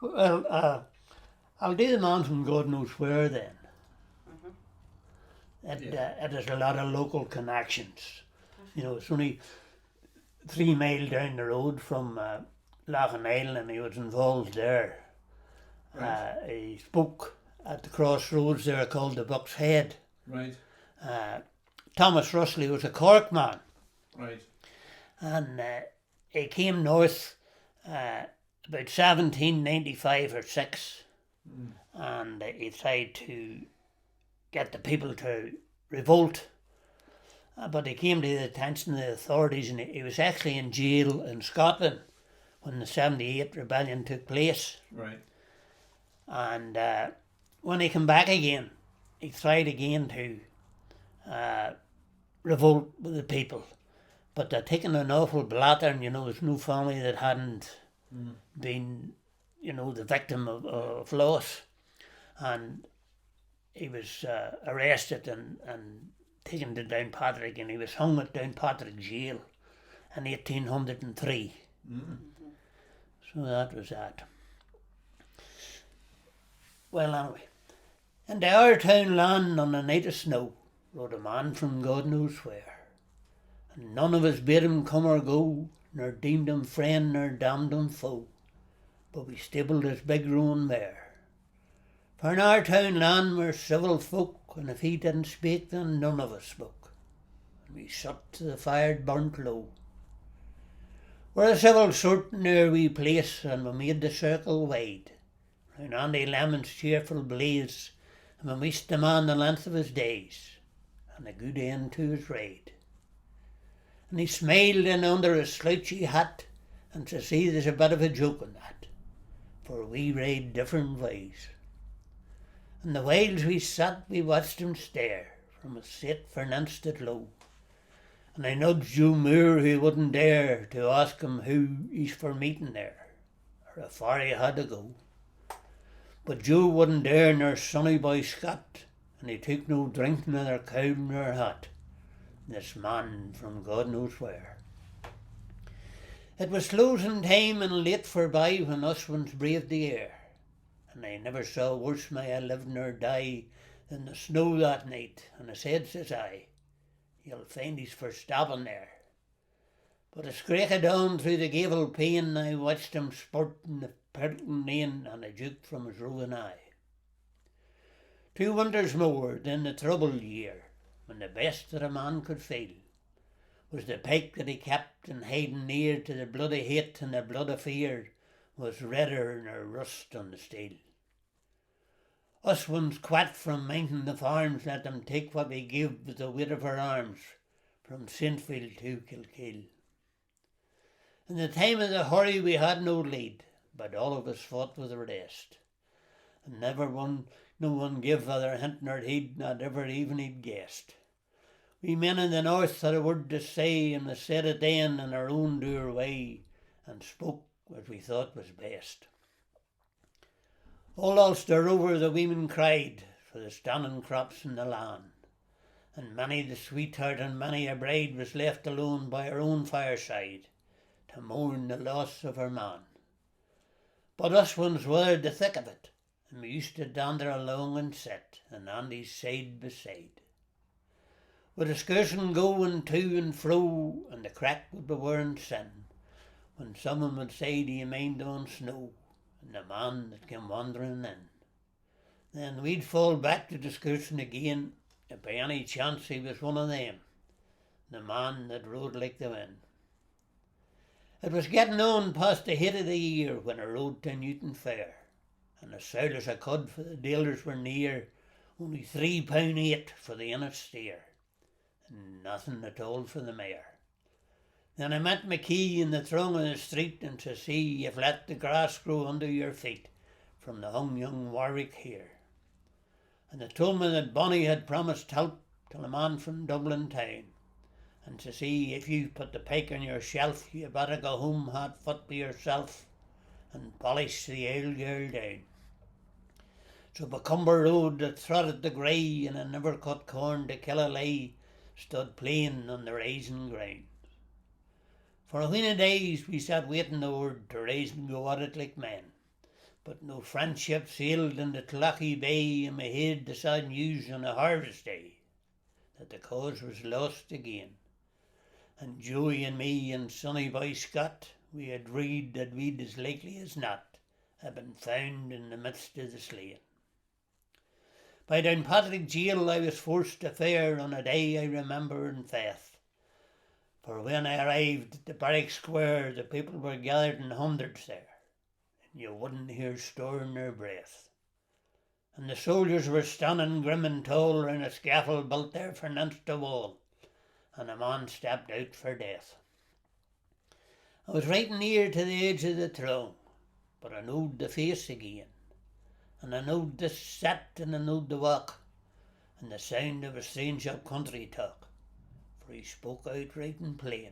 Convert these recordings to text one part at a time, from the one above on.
Well, I'll do the man from God knows where then. It has a lot of local connections. You know, it's only 3 mile down the road from Loughanile, and he was involved there. Right. He spoke at the crossroads there called the Buck's Head. Right. Thomas Russell, he was a Cork man, Right. and he came north about 1795 or 6, and he tried to get the people to revolt. But he came to the attention of the authorities, and he was actually in jail in Scotland when the 78 rebellion took place. Right. And when he came back again, he tried again to revolt with the people. But they'd taken an awful blatter, and there's no family that hadn't been, the victim of loss. And he was arrested and taken to Downpatrick, and he was hung at Downpatrick jail in 1803. So that was that. Well, anyway, in our town land on a night of snow rode a man from God knows where, and none of us bid him come or go, nor deemed him friend nor damned him foe, but we stabled his big roan mare. For in our town land we're civil folk, and if he didn't speak, then none of us spoke, and we shut to the fire burnt low. We're a civil sort in our wee place, and we made the circle wide, round Andy Lemon's cheerful blaze, and we wished the man the length of his days, and a good end to his ride. And he smiled in under his slouchy hat, and to see there's a bit of a joke in that, for we ride different ways. And the whiles we sat, we watched him stare from a seat for an instant low. And I nudged Joe Moore, who wouldn't dare to ask him who he's for meeting there, or how far he had to go. But Joe wouldn't dare nor sonny boy Scott, and he took no drink neither cow nor hat, this man from God knows where. It was closing time and late forby when us ones braved the air, and I never saw worse may I live nor die than the snow that night, and I says I, you'll find he's for stopping there. But a scrache down through the gable pane, I watched him sporting the pirtling lane, and I juked from his roving eye. 2 winters more than the troubled year, when the best that a man could feel was the pike that he kept and hiding near to the blood of hate and the blood of fear was redder nor rust on the steel. Us ones quat from minding the farms, let them take what we give with the weight of our arms, from Saintfield to Kilkeel. In the time of the hurry we had no lead, but all of us fought with the rest, and no one gave either hint nor heed, not ever even he'd guessed. We men in the north had a word to say, and we said it then in our own dour way, and spoke as we thought was best. All Ulster over the women cried for the standing crops in the land, and many the sweetheart and many a bride was left alone by her own fireside to mourn the loss of her man. But us ones weathered the thick of it, and we used to dander along and sit, and Andy's side by side. With a skirtion going to and fro, and the crack would be wearing sin, when someone would say, do you mind on snow, and the man that came wandering in. Then we'd fall back to discussion again, if by any chance he was one of them, the man that rode like the wind. It was getting on past the head of the year when I rode to Newton Fair, and as sour as I could, for the dealers were near, only £3.8 for the inner steer, and nothing at all for the mare. Then I met McKee in the throng of the street, and to see you've let the grass grow under your feet from the hung young Warwick here. And they told me that Bonnie had promised help to a man from Dublin town, and to see if you put the pike on your shelf, you better go home hot foot by yourself and polish the old girl down. So Bacumber Road that throdded the grey, and I never cut corn to kill a lie, stood plain on the rising ground. For a wheen of days we sat waiting the word to rise and go at it like men, But no French ship sailed in the Tlachie Bay, and we heard the sad news on a harvest day that the cause was lost again. And Joey and me and sonny boy Scott, we had read that we'd as likely as not have been found in the midst of the slain. By Downpatrick jail I was forced to fare on a day I remember in faith. For when I arrived at the barrack square, the people were gathered in hundreds there, and you wouldn't hear stir nor breath. And the soldiers were standing grim and tall round a scaffold built there for against the wall, and a man stepped out for death. I was right near to the edge of the throne, but I knowed the face again, and I knowed the set and I knowed the walk, and the sound of a strange up country talk, for he spoke out right and plain.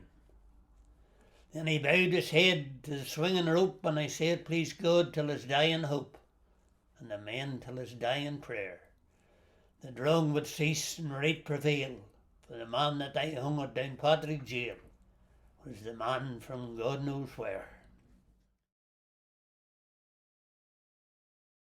Then he bowed his head to the swinging rope, and I said, please God, till his dying hope, and the men till his dying prayer, the drone would cease and right prevail, for the man that I hung at Downpatrick jail was the man from God knows where.